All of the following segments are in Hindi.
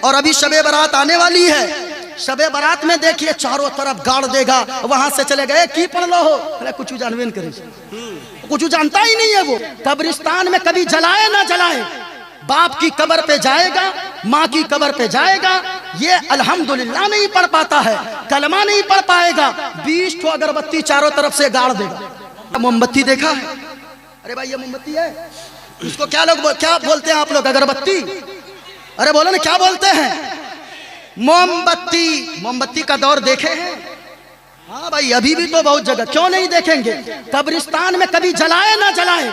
और अभी शबे बारात आने वाली है। शबे बारात में देखिए चारों तरफ गाड़ देगा, वहां से चले गए की पढ़ लो हो, अरे कुछ जानवे करे, कुछ जानता ही नहीं है वो। कब्रिस्तान में कभी जलाए ना जलाए, बाप की कब्र पे जाएगा, माँ की कब्र पे जाएगा, ये अल्हम्दुलिल्लाह नहीं पढ़ पाता है, कलमा नहीं पढ़ पाएगा, 20 ठो अगरबत्ती चारों तरफ से गाड़ देगा। मोमबत्ती देखा है? अरे भाई ये मोमबत्ती है, इसको क्या बोलते हैं आप लोग? अगरबत्ती? अरे बोलो ना क्या बोलते हैं? मोमबत्ती। मोमबत्ती का दौर देखे हैं? हाँ भाई अभी भी तो बहुत जगह, क्यों नहीं देखेंगे? कब्रिस्तान में कभी जलाए ना जलाए,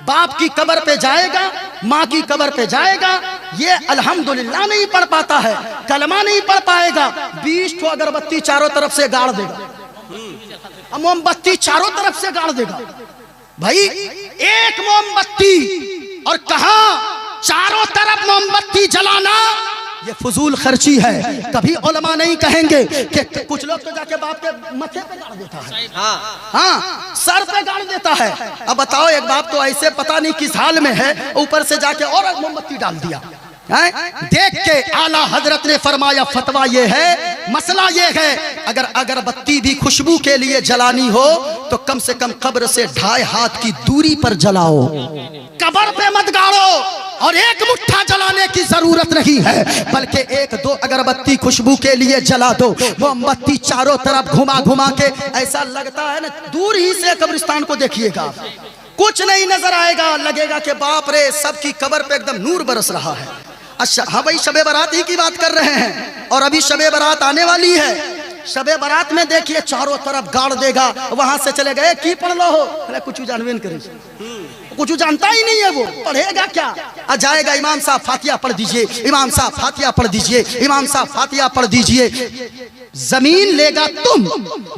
बाप की कब्र पे जाएगा, माँ की कब्र पे जाएगा, ये अल्हम्दुलिल्लाह नहीं पढ़ पाता है, कलमा नहीं पढ़ पाएगा, 20 ठो अगरबत्ती चारों तरफ से गाड़ देगा। मोमबत्ती चारों तरफ से गाड़ देगा भाई, एक मोमबत्ती और कहा चारों तरफ मोमबत्ती जलाना, ये फजूल खर्ची है। कभी उलमा नहीं कहेंगे कि कुछ लोग तो जाके बाप के माथे पे गाड़ देता है, हाँ सर पे गाड़ देता है। अब बताओ एक बाप तो ऐसे पता नहीं किस हाल में है, ऊपर से जाके और मोमबत्ती डाल दिया है? देख के आला हजरत ने फरमाया फतवा ये है, मसला ये है, अगर अगरबत्ती भी खुशबू के लिए जलानी हो तो कम से कम कब्र से 2.5 हाथ की दूरी पर जलाओ, कब्र पे मत गाड़ो। और एक मुट्ठा जलाने की जरूरत नहीं है, बल्कि 1-2 अगरबत्ती खुशबू के लिए जला दो। मोमबत्ती चारों तरफ घुमा घुमा के ऐसा लगता है ना, दूर ही से कब्रिस्तान को देखिएगा, कुछ नहीं नजर आएगा, लगेगा कि बाप रे सबकी कब्र पे एकदम नूर बरस रहा है। अच्छा हाँ भाई शबे बारात ही की बात कर रहे हैं, और अभी शबे बारात आने वाली है। शबे बारात में देखिए चारों तरफ गाड़ देगा, वहां से चले गए की पढ़ लो हो, अरे कुछ जानवे करे, कुछ जानता ही नहीं है वो, पढ़ेगा क्या? आ जाएगा इमाम साहब फातिहा पढ़ दीजिए, इमाम साहब फातिहा पढ़ दीजिए, इमाम साहब फातिहा पढ़ दीजिए। जमीन लेगा तुम,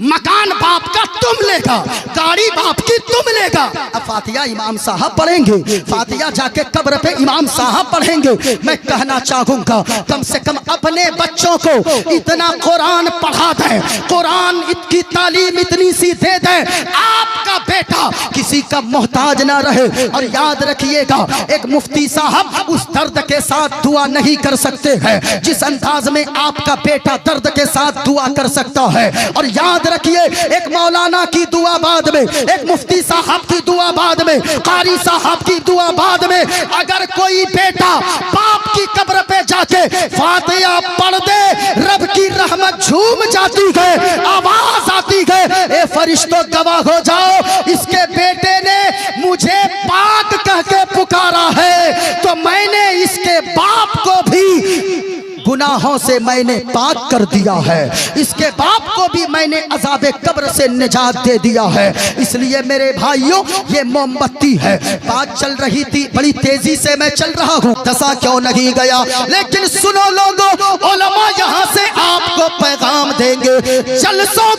मकान बाप का तुम लेगा, गाड़ी बाप की तुम लेगा। अब फातिहा इमाम साहब पढ़ेंगे, फातिहा जाके कब्र पे इमाम साहब पढ़ेंगे। मैं कहना चाहूंगा कम से कम अपने बच्चों को इतना कुरान पढ़ा दें, कुरान की तालीम इतनी सी दे दें, आपका बेटा किसी का मोहताज ना रहे। और याद रखिएगा एक मुफ्ती साहब उस दर्द के साथ दुआ नहीं कर सकते हैं जिस अंदाज में आपका बेटा दर्द के साथ दुआ कर सकता है। और याद रखिए एक मौलाना की दुआ बाद में, एक मुफ्ती साहब की दुआ बाद में, कारी साहब की दुआ बाद में, अगर कोई बेटा बाप की कब्र पे जाके फातिहा पढ़ दे, रब की रहमत झूम जाती है, आवाज आती है, ए फरिश्तों गवाह हो जाओ इसके बेटे ने मुझे पाक कह के पुकारा है, तो मैंने इसके बाप को भी गुनाहों से मैंने पाक कर दिया है, इसके बाप को भी मैंने अज़ाबे कब्र से निजात दे दिया है। इसलिए मेरे भाइयों ये मोमबत्ती है। बात चल रही थी, बड़ी तेजी से मैं चल रहा हूँ, दसा क्यों नहीं गया, लेकिन सुनो लोगों, उलमा यहाँ से आपको पैगाम देंगे, जलसों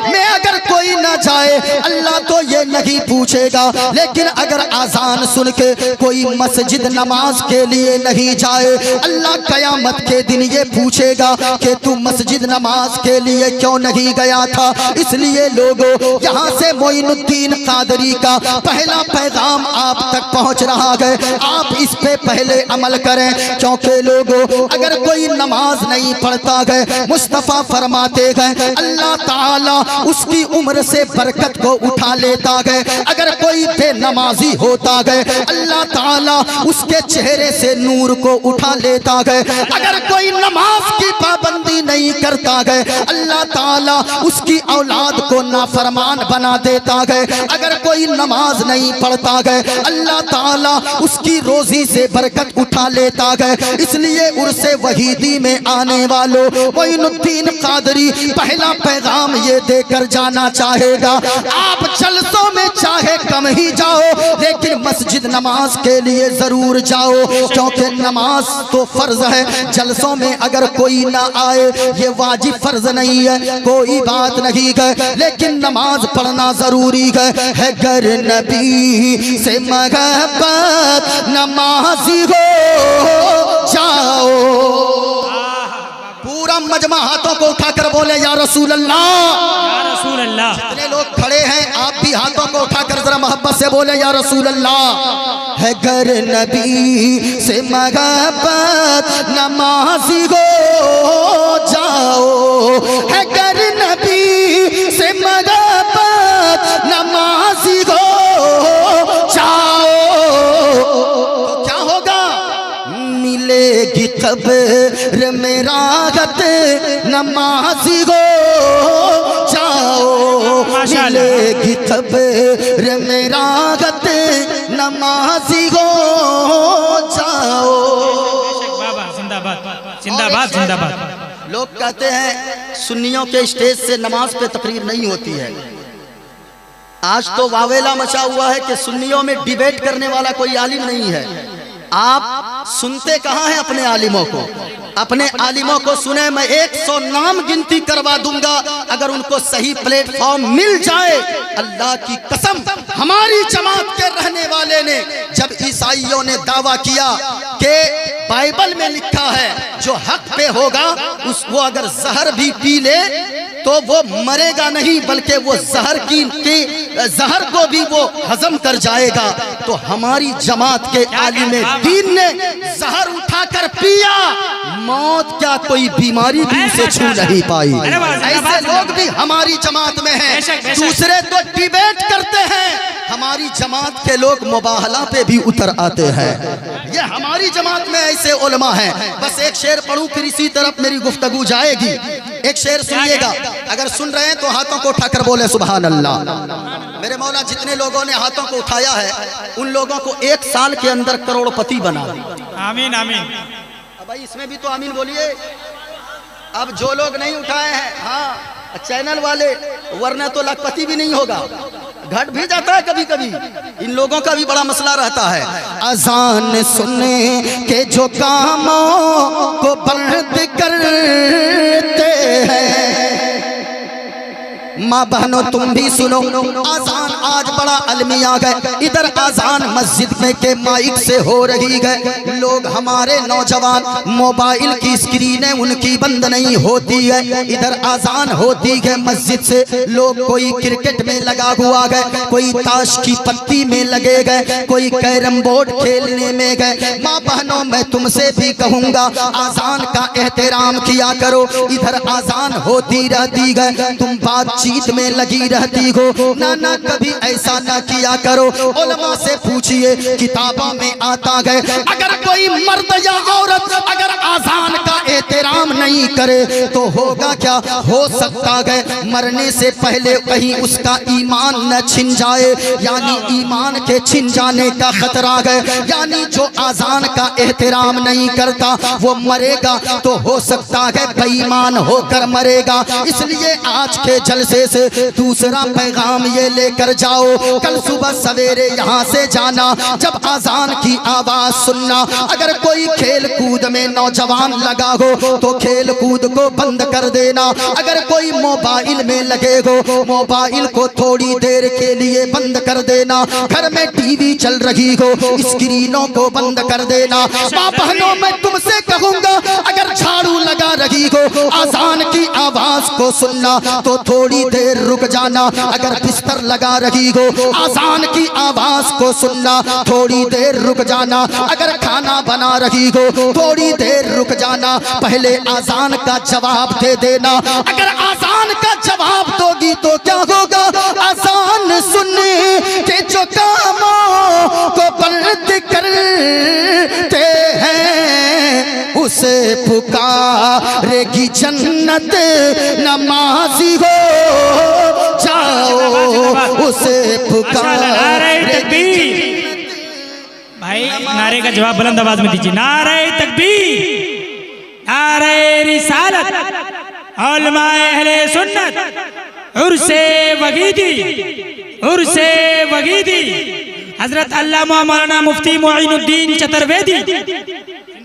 में अगर कोई ना जाए अल्लाह तो ये नहीं पूछेगा, लेकिन अगर आजान सुन के कोई मस्जिद नमाज के लिए नहीं जाए, अल्लाह कयामत के दिन ये पूछेगा कि तू मस्जिद नमाज के लिए क्यों नहीं गया था। इसलिए लोगों यहाँ से मोइनुद्दीन कादरी का पहला पैगाम आप तक पहुँच रहा है, आप इस पे पहले अमल करें, क्योंकि लोगों अगर कोई नमाज नहीं पढ़ता है, मुस्तफ़ा फरमाते हैं अल्लाह ताला उसकी उम्र से बरकत को उठा लेता है। अगर कोई बेनमाजी होता है अल्लाह ताला उसके चेहरे से नूर को उठा लेता है। अगर कोई नमाज की पाबंदी नहीं करता है अल्लाह ताला उसकी औलाद को नाफरमान बना देता है। अगर कोई नमाज नहीं पढ़ता है अल्लाह ताला उसकी रोजी से बरकत उठा लेता है। इसलिए उर्से वहीदी में आने वालों मोइनुद्दीन कादरी पहला पैगाम ये देकर जाना चाहेगा, आप जलसों में चाहे कम ही जाओ लेकिन मस्जिद नमाज के लिए जरूर जाओ, क्योंकि नमाज तो फर्ज है, जलसों में अगर कोई ना आए ये वाजिब फर्ज नहीं है, कोई बात नहीं है, लेकिन नमाज पढ़ना जरूरी है। गर नबी से महब्बत नमाजी हो जाओ। पूरा मजमा हाथों को उठाकर बोले या रसूल अल्लाह, या रसूल अल्लाह। जितने लोग खड़े हैं आप भी सभी हाथों को उठाकर जरा मोहब्बत से बोले या रसूल अल्लाह। है घर नबी से मोहब्बत नमाजी हो जाओ, है घर नबी से मोहब्बत नमाजी हो जाओ, तो क्या होगा? मिलेगी खबर मेरा गत नमाजी हो जाओ, मिलेगी खबर मेरा गत नमाजी हो जाओ। जिंदाबाद जिंदाबाद जिंदाबाद। लोग कहते हैं सुन्नियों के स्टेज से नमाज पे तकरीर नहीं होती है। आज तो वावेला मचा हुआ है कि सुन्नियों में डिबेट करने वाला कोई आलिम नहीं है। आप सुनते कहाँ हैं अपने आलिमों को? अपने आलिमों को सुने। मैं 100 नाम गिनती करवा दूंगा अगर उनको सही प्लेटफॉर्म मिल जाए। अल्लाह की कसम, हमारी जमात के रहने वाले ने जब ईसाइयों ने दावा किया कि बाइबल में लिखा है जो हक पे होगा उसको अगर जहर भी पी ले तो वो मरेगा नहीं बल्कि वो जहर को भी वो हजम कर जाएगा। तो हमारी जमात के आलिम दीन ने जहर उठाकर पिया, मौत क्या कोई बीमारी भी उसे छू नहीं पाई। ऐसे लोग भी हमारी जमात में हैं। दूसरे तो डिबेट करते हैं, हमारी जमात के लोग मुबाहला पे भी उतर आते हैं। ये हमारी जमात में ऐसे उलमा हैं। बस एक शेर पढ़ूं फिर इसी तरफ मेरी गुफ्तगू जाएगी। एक शेर सुनिएगा, अगर सुन रहे हैं तो हाथों को उठाकर बोले सुभान अल्लाह। मेरे मौला जितने लोगों ने हाथों को उठाया है उन लोगों को 1 साल के अंदर करोड़पति बना। आमीन आमीन। अब भाई इसमें भी तो आमीन बोलिए। अब जो लोग नहीं उठाए हैं, हाँ चैनल वाले, वरना तो लखपति भी नहीं होगा। घट भी जाता है कभी कभी, इन लोगों का भी बड़ा मसला रहता है। अजान सुने के जो कामों को बंद करते हैं, माँ बहनों तुम भी सुनो। आजान आज बड़ा अलमी आ गए। इधर आजान मस्जिद में के माइक से हो रही है, लोग हमारे नौजवान मोबाइल की स्क्रीनें उनकी बंद नहीं होती है। इधर आजान होती है मस्जिद से, लोग कोई क्रिकेट में लगा हुआ गए, कोई ताश की पत्ती में लगे गए, कोई कैरम बोर्ड खेलने में गए। माँ बहनों मैं तुमसे भी कहूँगा आजान का एहतराम किया करो। इधर आजान होती रहती है, तुम बातचीत में लगी रहती हो। ना कभी ऐसा ना किया करो। उलमा से पूछिए, किताबों में आता है अगर कोई मर्द या औरत अगर आजान का एहतराम नहीं करे तो होगा क्या? हो सकता है मरने से पहले कहीं उसका ईमान न छिन जाए, यानी ईमान के छिन जाने का खतरा है। यानी जो आजान का एहतराम नहीं करता वो मरेगा तो हो सकता है बेईमान होकर मरेगा। इसलिए आज के जलसे से दूसरा पैगाम ये लेकर जाओ, कल सुबह सवेरे यहाँ से जाना, जब आजान की आवाज सुनना। अगर कोई खेल कूद में नौजवान लगा हो तो खेल कूद को बंद कर देना। अगर कोई मोबाइल में लगे हो मोबाइल को थोड़ी देर के लिए बंद कर देना। घर में टीवी चल रही हो स्क्रीनों को बंद कर देना। माँ बहनों मैं तुमसे कहूँगा अगर झाड़ू लगा रही हो आजान की आवाज को सुनना तो थोड़ी देर रुक जाना। अगर बिस्तर लगा रही हो आजान की आवाज को सुनना, थोड़ी देर रुक जाना। अगर खाना बना रही हो थोड़ी देर रुक जाना, पहले आजान का जवाब दे देना। अगर आजान का जवाब दोगी तो क्या होगा? आजान सुनने के जो कामों को बंद करते हैं उसे पुकारेगी जन्नत नमाजी हो जाओ, उसे पुकारेगी। भाई नारे का जवाब बुलंद आवाज में दीजिए। नारे तकबीर, नारे रिसालत, उलमाए अहले सुन्नत, उर्से वगीदी, उर्से वगीदी, हजरत अल्लामा मौलाना मुफ्ती मोइनुद्दीन चतुर्वेदी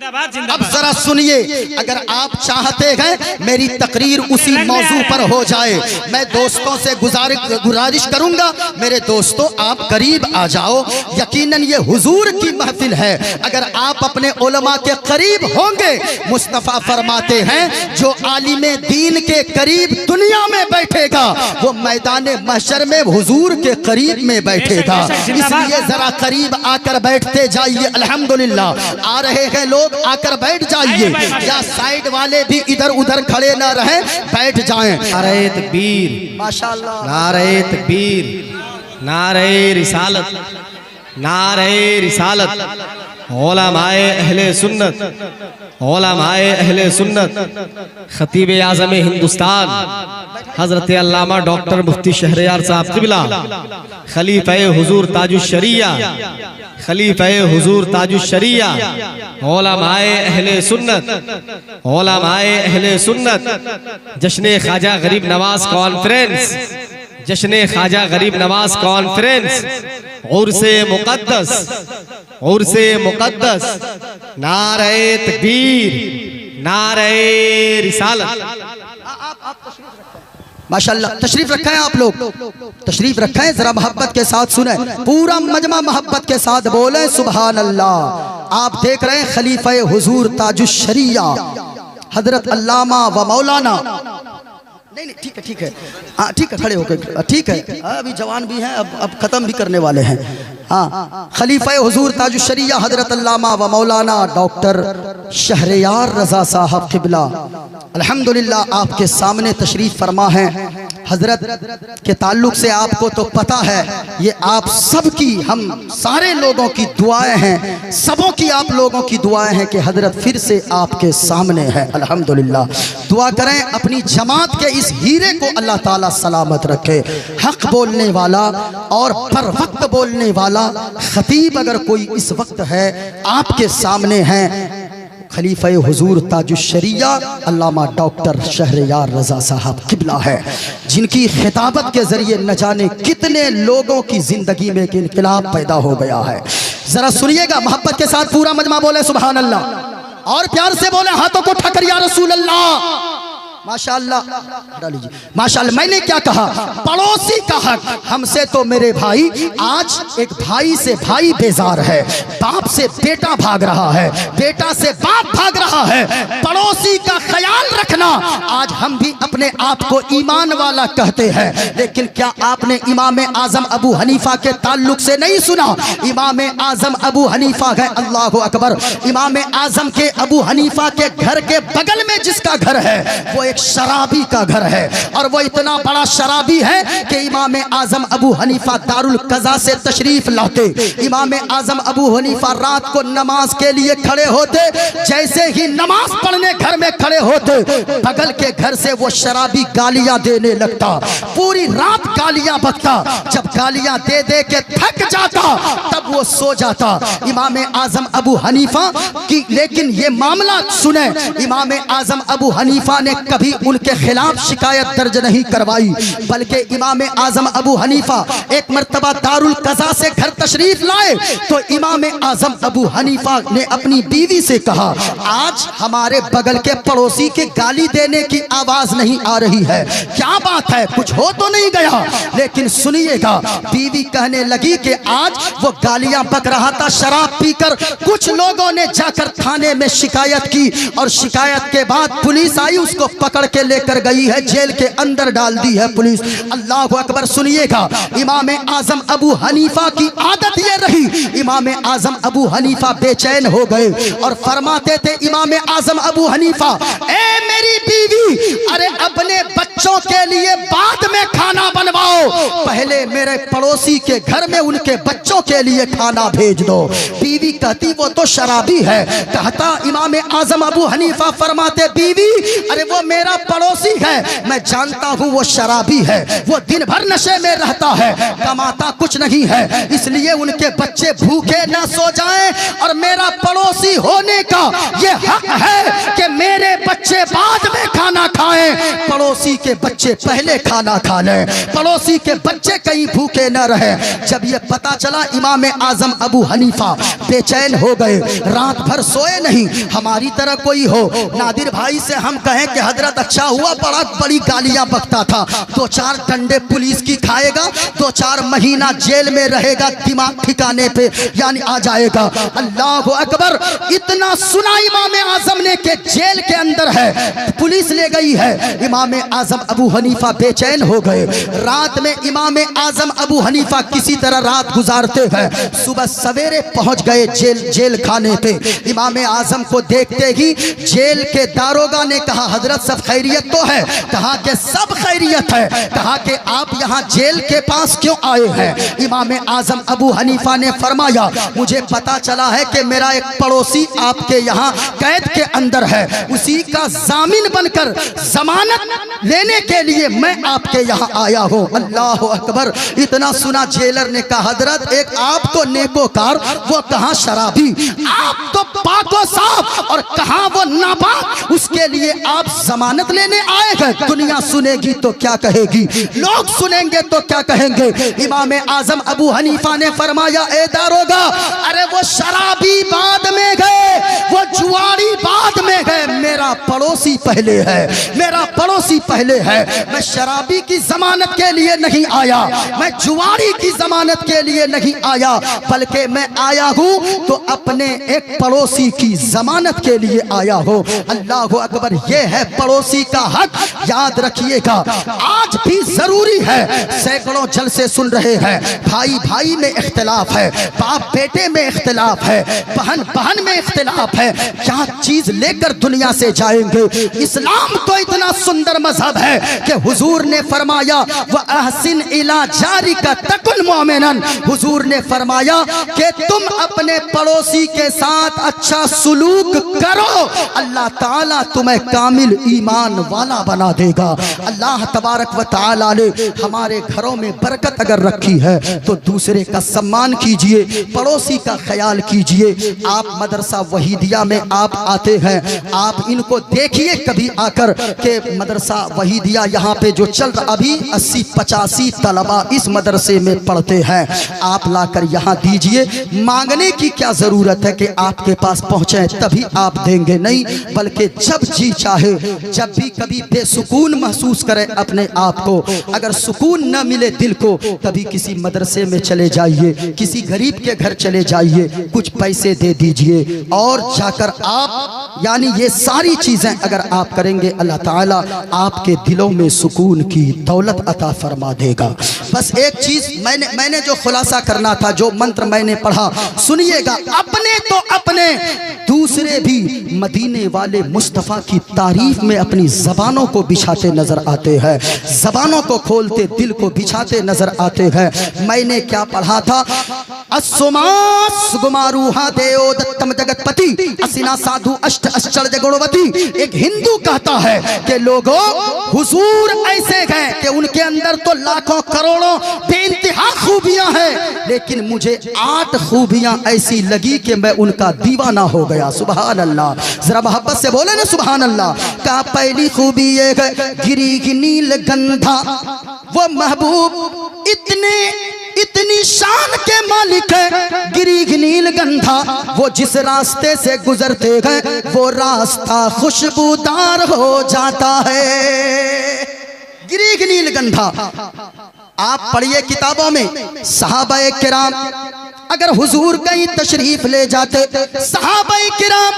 जिंदाबाद अब जिंदाबाद। जरा सुनिए, अगर आप चाहते हैं मेरी तकरीर उसी मौजू पर हो जाए, मैं दोस्तों से गुजारिश करूंगा, मेरे दोस्तों आप करीब आ जाओ। यकीनन ये हुजूर की महफिल है, अगर आप अपने उलमा के करीब होंगे, मुस्तफ़ा फरमाते हैं जो आलिमे दीन के करीब दुनिया में बैठेगा वो मैदान महशर में हुजूर के करीब में बैठेगा। इसलिए जरा करीब आकर बैठते जाइए। अल्हम्दुलिल्लाह आ रहे हैं लोग, आकर बैठ जाइए, या साइड वाले भी इधर उधर खड़े ना रहें, बैठ जाएं। नारे तकबीर, माशाअल्लाह, नारे तकबीर, नारे रिसालत, नारे रिसालत। उलमाए अहले सुन्नत, उलमाए अहले सुन्नत, खतीब आज़म हिंदुस्तान हजरत अल्लामा डॉक्टर मुफ्ती शहरयार साहब क़िबला, खलीफे हुजूर ताजुश्शरिया, खलीफे हुजूर ताजुश्शरिया, उलमाए अहले सुन्नत, उलमाए अहले सुन्नत, जश्न ख्वाजा गरीब नवाज कॉन्फ्रेंस, जश्न ख्वाजा गरीब नवाज कॉन्फ्रेंस, उर्से मुक़द्दस, उर्से मुक़द्दस, नारे तकबीर, नारे रिसालत। माशाअल्लाह तशरीफ रखें, आप लोग तशरीफ रखें, जरा मोहब्बत के साथ सुने, पूरा मजमा मोहब्बत के साथ बोले सुभान अल्लाह। आप देख रहे हैं खलीफे हुजूर ताजुश्शरिया हजरत अल्लामा व मौलाना, नहीं ठीक है, ठीक है, हाँ ठीक है, खड़े होकर, ठीक है, अभी जवान भी हैं, अब खत्म भी करने वाले हैं। हाँ, खलीफा हुजूर ताजुश्शरिया हजरत अल्लामा व मौलाना डॉक्टर शहरयार रजा साहब क़िबला अल्हम्दुलिल्लाह आपके सामने तशरीफ फरमा है। हजरत के ताल्लुक से आपको तो पता है, ये आप सब की, हम सारे लोगों की दुआएं हैं, सबों की आप लोगों की दुआएं हैं कि हजरत फिर से आपके सामने है। अल्हम्दुलिल्लाह दुआ करें अपनी जमात के इस हीरे को अल्लाह ताला सलामत रखे। हक बोलने वाला और पर वक्त बोलने वाला खतीब अगर कोई इस वक्त है आपके सामने है, खलीफा हुजूर ताजुश्शरिया अल्लामा डॉक्टर शहरयार रजा साहब क़िबला है, जिनकी खिताबत के जरिए न जाने कितने लोगों की जिंदगी में एक इनकलाब पैदा हो गया है। जरा सुनिएगा मोहब्बत के साथ, पूरा मजमा बोले सुभान अल्लाह, और प्यार से बोले हाथों को उठाकर या रसूल अल्लाह। माशाअल्लाह, डालीजिए माशाअल्लाह। मैंने क्या कहा, पड़ोसी का हक, हमसे तो मेरे भाई आज एक भाई से भाई बेजार है, बाप से बेटा भाग रहा है, बेटा से बाप भाग रहा है। पड़ोसी का ख्याल रखना, आज हम भी अपने आप को ईमान वाला कहते हैं, लेकिन क्या आपने इमाम आजम अबू हनीफा के ताल्लुक से नहीं सुना? इमाम आजम अबू हनीफा है, अल्लाह अकबर। इमाम आजम के अबू हनीफा के घर के बगल में जिसका घर है वो एक शराबी का घर है, और वो इतना बड़ा शराबी है कि इमाम आजम अबू हनीफा दारुल कज़ा से तशरीफ लाते, इमाम आजम अबू हनीफा रात को नमाज के लिए खड़े होते, जैसे ही नमाज पढ़ने घर में खड़े होते बगल के घर से वो शराबी गालियां देने लगता, पूरी रात गालियां बकता, जब गालियां दे दे के थक जाता तब वो सो जाता। इमाम आजम अबू हनीफा की लेकिन ये मामला सुने, इमाम आजम अबू हनीफा ने कभी उनके खिलाफ शिकायत दर्ज नहीं करवाई, बल्कि इमाम आजम अबू हनीफा एक मर्तबा दारुल कज़ा से घर तशरीफ लाए तो इमाम आजम अबू हनीफा ने अपनी बीवी से कहा, आज हमारे बगल के पड़ोसी के गाली देने की आवाज नहीं आ रही है, क्या बात है, कुछ हो तो नहीं गया? लेकिन सुनिएगा, बीवी कहने लगी कि आज वो गालियां बक रहा था शराब पीकर। कुछ लोगों ने जाकर थाने में शिकायत की और शिकायत के बाद पुलिस आई, उसको पकड़ के लेकर गई है, जेल के अंदर डाल दी है पुलिस। अल्लाह अकबर। सुनिएगा, इमाम आजम अबू हनीफा की आदत ये रही, इमाम आजम अबू हनीफा बेचैन हो गए और फरमाते थे इमाम आजम अबू हनीफा, ए मेरी बीवी, अरे अपने बच्चों के लिए बाद में खाना बनवाओ, पहले मेरे पड़ोसी के घर में उनके बच्चों के लिए खाना भेज दो। बीवी कहती वो तो शराबी है। कहता इमाम आजम अबू हनीफा फरमाते, बीवी अरे वो मेरा पड़ोसी है, मैं जानता हूँ वो शराबी है, वो दिन भर नशे में रहता है, कमाता कुछ नहीं है, इसलिए उनके बच्चे भूखे ना सो जाएं, और मेरा पड़ोसी होने का ये हक है कि मेरे बच्चे बाद में खाना खाएं। पड़ोसी पड़ोसी के बच्चे पहले खाना खा लें, पड़ोसी के बच्चे कहीं भूखे न रहे। जब ये पता चला इमाम आजम अबू हनीफा बेचैन हो गए, रात भर सोए नहीं। हमारी तरह कोई हो, नादिर भाई से हम कहें कि हजरत अच्छा हुआ बड़ा बड़ी गालियां बकता था, 2-4 डंडे पुलिस की खाएगा, 2-4 महीना जेल में रहेगा, दिमाग ठिकाने पे यानी आ जाएगा। अल्लाह अकबर। इतना सुना इमाम आजम ने कि जेल के अंदर है, पुलिस ले गई है। इमाम आजम अबू हनीफा बेचैन हो गए। रात में इमाम आजम अबू हनीफा किसी तरह रात गुजारते हैं। सुबह सवेरे पहुंच गए जेल खाने पे। इमाम आजम को देखते ही जेल के दारोगा ने कहा, हजरत सब खैरियत तो है? कहा कि सब खैरियत है। कहा कि आप यहाँ जेल के पास क्यों आए हैं? इमाम आजम अबू हनीफा ने फरमाया, मुझे पता चला है कि मेरा एक पड़ोसी आपके यहाँ कैद के अंदर है, उसी का जामिन बनकर जमानत लेने के लिए मैं आपके यहाँ आया हूँ। अल्लाह अकबर। इतना सुना जेलर ने कहा, हजरत एक आप तो नेकोकार, वो कहाँ शराबी, आप तो पाको साफ और कहाँ वो नापाक, उसके लिए आप जमानत लेने आए हैं। दुनिया सुनेगी तो क्या कहेगी, लोग सुनेंगे तो क्या कहेंगे? इमाम आजम अबू हनीफा ने फरमाया, ए दारोगा, अरे वो शराबी बाद में गए, वो जुआरी बाद में गए, मेरा पड़ोसी पहले है, मेरा पड़ोसी पहले है। मैं शराबी की जमानत के लिए नहीं आया, मैं जुआरी की जमानत के लिए नहीं आया, बल्कि मैं आया हूँ तो अपने एक पड़ोसी की जमानत के लिए आया हूँ। अल्लाह अकबर। ये है पड़ोसी का हक, याद रखिएगा। आज भी जरूरी है, सैकड़ों जलसे सुन रहे हैं, भाई भाई में इख्तिलाफ है, बाप बेटे में इख्तिलाफ है, बहन बहन में इख्तिलाफ है, क्या चीज लेकर दुनिया से जाएंगे? इस्लाम तो इतना सुंदर मजहब है कि हुजूर ने फरमाया, व अहसिन इला जारिका तकुन मोमिनन। हुजूर ने फरमाया कि तुम अपने पड़ोसी के साथ अच्छा सुलूक करो, अल्लाह ताला तुम्हें कामिल ईमान वाला बना देगा। अल्लाह तबारक व ताला ने हमारे घरों में बरकत अगर रखी है तो दूसरे का सम्मान कीजिए, पड़ोसी का ख्याल कीजिए। आप मदरसा वहीदिया में आप आते हैं, आप इनको देखिए कभी आकर के मदरसा वहीदिया यहाँ पे जो चल रहा, अभी 80-85 तलबा इस मदरसे में पढ़ते हैं। आप लाकर यहाँ दीजिए। मांगने की क्या जरूरत है कि आपके पास पहुँचे तभी आप देंगे, नहीं, बल्कि जब जी चाहे, जब भी कभी बेसुकून महसूस करें अपने आप को, अगर सुकून न मिले दिल को, तभी किसी मदरसे में चले जाइए, किसी गरीब के घर चले जाइए, कुछ पैसे दे दीजिए और जाकर आप यानी ये सारी चीजें अगर आप करेंगे, अल्लाह ताला आपके दिलों में सुकून की दौलत अता फरमा देगा। बस एक चीज मैंने जो खुलासा करना था, जो मंत्र मैंने पढ़ा, सुनिएगा। अपने तो अपने, दूसरे भी मदीने वाले मुस्तफ़ा की तारीफ में अपनी जबानों को बिछाते नजर आते हैं, जबानों को खोलते, दिल को बिछाते नजर आते हैं। मैंने क्या पढ़ा था? सुगुमारूहा देओ दत्तम जगतपति असिना साधु अष्ट आश्चर्य गुणवती। एक हिंदू कहता है कि लोगों, हुजूर ऐसे हैं कि उनके अंदर तो लाखों करोड़ों बेइंतहा खूबियां हैं, लेकिन मुझे 8 खूबियां ऐसी लगी कि मैं उनका दीवाना हो गया। सुभान अल्लाह। जरा मोहब्बत से बोले ना सुभान अल्लाह। का पहली खूबी ये है, गिरी नील गंधा, वो महबूब इतनी शान के मालिक है। गिरी नील गंधा, वो जिस रास्ते से गुजरते हैं वो रास्ता खुशबूदार हो जाता है। गिरी नील गंधा आप पढ़िए किताबों में, सहाबाए किराम अगर हुजूर कहीं तशरीफ ले जाते, सहाबाए किराम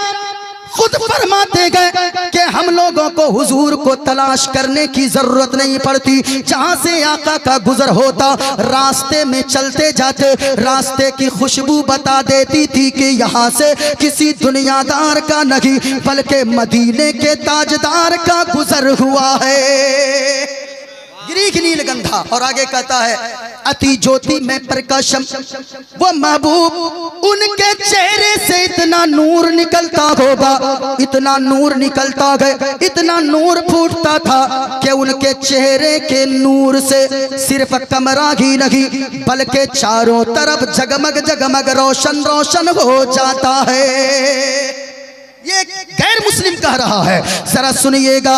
खुद फरमाते गए कि हम लोगों को हुजूर को तलाश करने की जरूरत नहीं पड़ती। जहां से आका का गुजर होता, रास्ते में चलते जाते रास्ते की खुशबू बता देती थी कि यहाँ से किसी दुनियादार का नहीं बल्कि मदीने के ताजदार का गुजर हुआ है। गिरी नील गंधा। और आगे कहता है, अति ज्योति में प्रकाशम, वो महबूब उनके चेहरे से इतना नूर निकलता होगा, इतना नूर निकलता गया, इतना नूर फूटता था कि उनके चेहरे के नूर से सिर्फ कमरा ही नहीं बल्कि चारों तरफ जगमग जगमग रोशन रोशन हो जाता है। ये गैर मुस्लिम कह रहा है। जरा सुनिएगा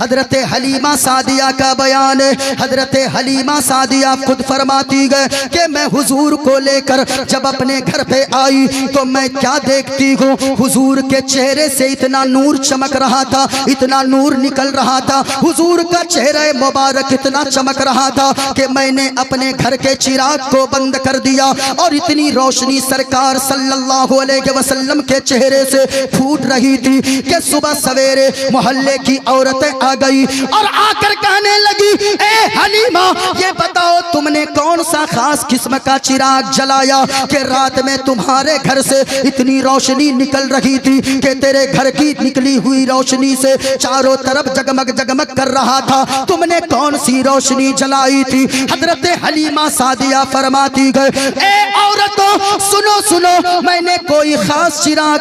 हजरत हलीमा सादिया का बयान है। हजरत हलीमा सादिया खुद फरमाती गए कि मैं हुजूर को लेकर जब अपने घर पे आई तो मैं क्या देखती हूँ, हुजूर के चेहरे से इतना नूर चमक रहा था, इतना नूर निकल रहा था, हुजूर का चेहरा मुबारक इतना चमक रहा था कि मैंने अपने घर के चिराग को बंद कर दिया और इतनी रोशनी सरकार सल्लल्लाहु अलैहि वसल्लम के चेहरे से फूट रही थी कि सुबह सवेरे मोहल्ले की औरतें आ गई और आकर कहने लगी, ए हलीमा ये बताओ तुमने कौन सा खास किस्म का चिराग जलाया कि रात में तुम्हारे घर से इतनी रोशनी निकल रही थी कि तेरे घर की निकली हुई रोशनी से चारों तरफ जगमग जगमग कर रहा था, तुमने कौन सी रोशनी जलाई थी। हजरत हलीमा सादिया फरमाती गए, ए औरतों सुनो सुनो, मैंने कोई खास चिराग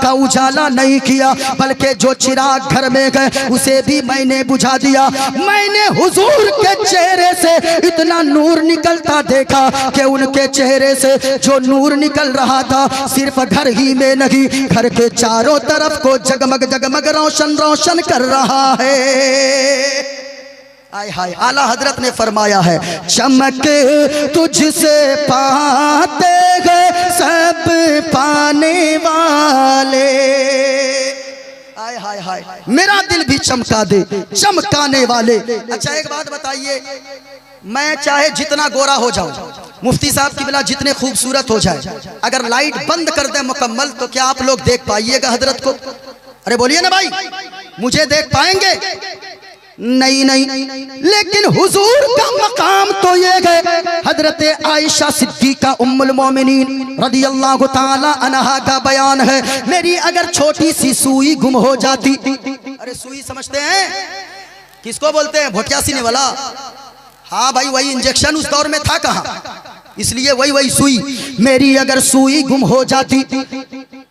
का उजाला नहीं किया, बल्कि जो चिराग घर में गए उसे भी मैंने बुझा दिया। मैंने हुजूर के चेहरे से इतना नूर निकलता देखा कि उनके चेहरे से जो नूर निकल रहा था सिर्फ घर ही में नहीं, घर के चारों तरफ को जगमग जगमग रोशन रोशन कर रहा है। आय हाय, आला हजरत ने फरमाया है, चमक तुझसे पाते गए सब पाने वाले। आय हाय हाय, मेरा दिल भी चमका दे चमकाने वाले। अच्छा एक बात बताइए, मैं चाहे जितना गोरा हो जाऊं, मुफ्ती साहब की बिला जितने खूबसूरत हो जाए, अगर लाइट बंद कर दे मुकम्मल तो क्या आप लोग देख पाइएगा हजरत को? अरे बोलिए ना भाई, मुझे देख पाएंगे? नहीं नहीं, लेकिन हुजूर का मकाम तो ये है। हजरत आयशा सिद्दीका उम्मुल मोमिनीन रदियल्लाहु ताला अन्हा का बयान है, मेरी अगर छोटी सी सुई गुम हो जाती, अरे सुई समझते हैं किसको बोलते हैं? भोटिया सीने वाला। हाँ भाई, वही इंजेक्शन उस दौर में था कहाँ, इसलिए वही सुई, मेरी अगर सुई गुम हो जाती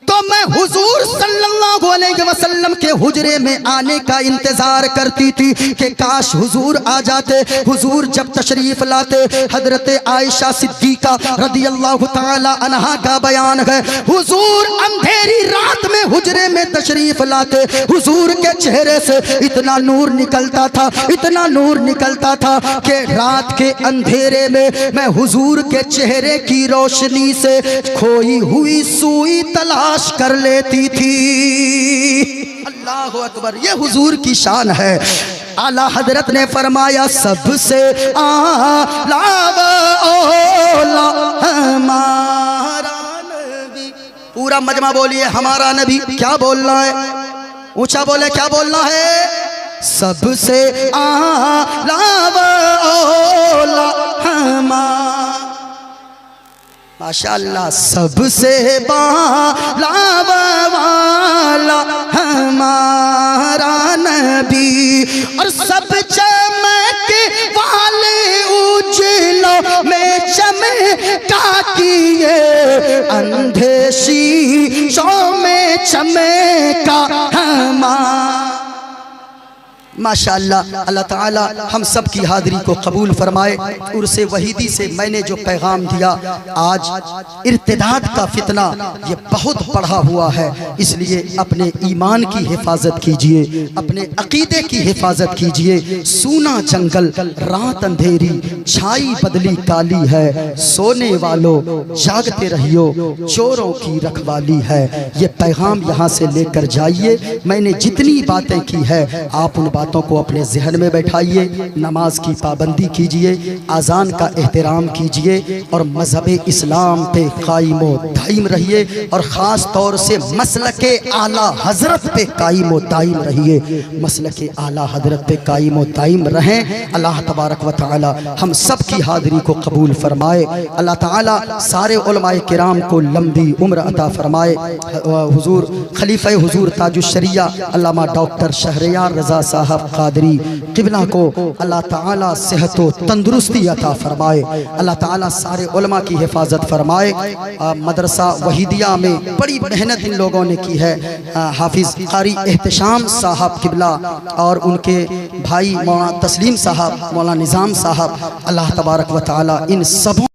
तो मैं हुजूर सल्लल्लाहु अलैहि वसल्लम के हुजरे में आने का इंतजार करती थी कि काश हुजूर आ जाते। हुजूर जब तशरीफ लाते, हजरत आयशा सिद्दीका रदियल्लाहु ताला अन्हा का बयान है, हुजूर अंधेरी रात में हुजरे में तशरीफ लाते, हुजूर के चेहरे से इतना नूर निकलता था, इतना नूर निकलता था कि रात के अंधेरे में मैं हुजूर के चेहरे की रोशनी से खोई हुई सुई तलाश कर लेती थी। अल्लाह अकबर, ये हुजूर की शान है। आला हजरत ने फरमाया, सबसे आला हमारा नबी। पूरा मजमा बोलिए, हमारा नबी। क्या बोलना है? ऊंचा बोले, क्या बोलना है? सबसे आला हमारा, माशाअल्लाह, सबसे बाला वाला हमारा नबी और सब चमक वाले उजलों में चमका किए, अंधे शीशों में चमका हमारा। माशाअल्लाह, अल्लाह ताला हम सब की हाज़िरी को कबूल फरमाए। उर्से वहीदी से मैंने जो पैगाम दिया, आज इर्तिदाद का फितना ये बहुत बढ़ा हुआ है, इसलिए अपने ईमान की हिफाजत कीजिए, अपने अकीदे की हिफाजत कीजिए। सूना जंगल रात अंधेरी, छाई बदली काली है, सोने वालों जागते रहियो, चोरों की रखवाली है। ये पैगाम यहाँ से लेकर जाइए। मैंने जितनी बातें की है आप उन बातों को अपने जहन में बैठाइए, नमाज की पाबंदी कीजिए, आज़ान का एहतराम कीजिए और मजहब इस्लाम पे कायमो दाइम रहिए और ख़ास तौर से मसलके आला हजरत पे कायमो दाइम रहिए। मसलके आला हजरत पे कायमो दाइम रहें। अल्लाह तबारक व तआला हम सब की हाज़िरी को कबूल फरमाए। अल्लाह ताला सारे उलमाए किराम को लंबी उम्र अता फरमाए। हुजूर खलीफा हुजूर ताजुश्शरिया अल्लामा डॉक्टर शहरयार रज़ा साहब कादरी किबला को अल्लाह ताला सेहत व तंदुरुस्ती अता फरमाए। अल्लाह ताला सारे उलमा की हिफाजत फरमाए। मदरसा वहीदिया में बड़ी मेहनत इन लोगों ने की है। हाफिज कारी एहतशाम साहब किबला और उनके भाई मौलाना तस्लीम साहब, मौलाना निज़ाम साहब, अल्लाह तबारक व तआला इन सबों